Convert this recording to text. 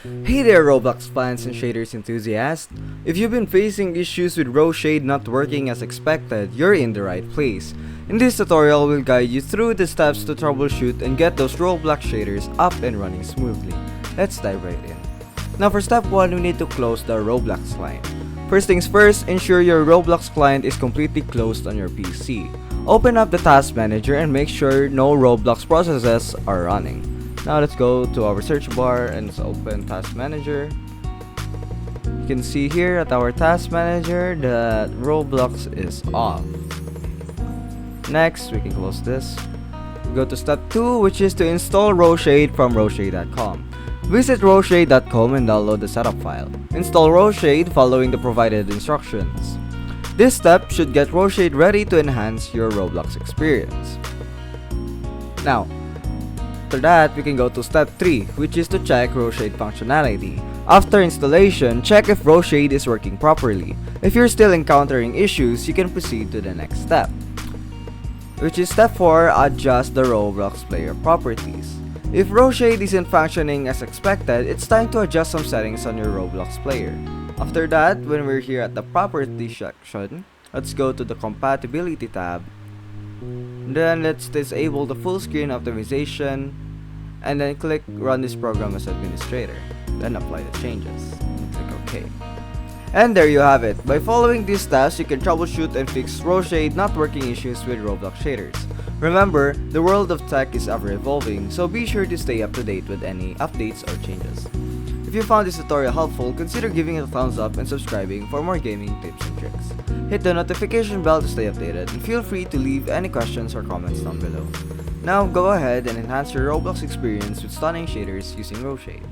Hey there Roblox fans and shaders enthusiasts! If you've been facing issues with RoShade not working as expected, you're in the right place. In this tutorial, we'll guide you through the steps to troubleshoot and get those Roblox shaders up and running smoothly. Let's dive right in. Now for step 1, we need to close the Roblox client. First things first, ensure your Roblox client is completely closed on your PC. Open up the task manager and make sure no Roblox processes are running. Now let's go to our search bar and let's open Task Manager. You can see here at our Task Manager that Roblox is off. Next, we can close this. We go to step 2, which is to install RoShade from RoShade.com. Visit RoShade.com and download the setup file. Install RoShade following the provided instructions. This step should get RoShade ready to enhance your Roblox experience. Now, after that, we can go to step 3, which is to check RoShade functionality. After installation, check if RoShade is working properly. If you're still encountering issues, you can proceed to the next step, which is step 4, adjust the Roblox player properties. If RoShade isn't functioning as expected, it's time to adjust some settings on your Roblox player. After that, when we're here at the properties section, let's go to the compatibility tab. Then let's disable the full screen optimization and then click run this program as administrator. Then apply the changes and click OK. And there you have it. By following these steps, you can troubleshoot and fix RoShade not working issues with Roblox shaders. Remember, the world of tech is ever evolving, so be sure to stay up to date with any updates or changes. If you found this tutorial helpful, consider giving it a thumbs up and subscribing for more gaming tips and tricks. Hit the notification bell to stay updated and feel free to leave any questions or comments down below. Now go ahead and enhance your Roblox experience with stunning shaders using RoShade.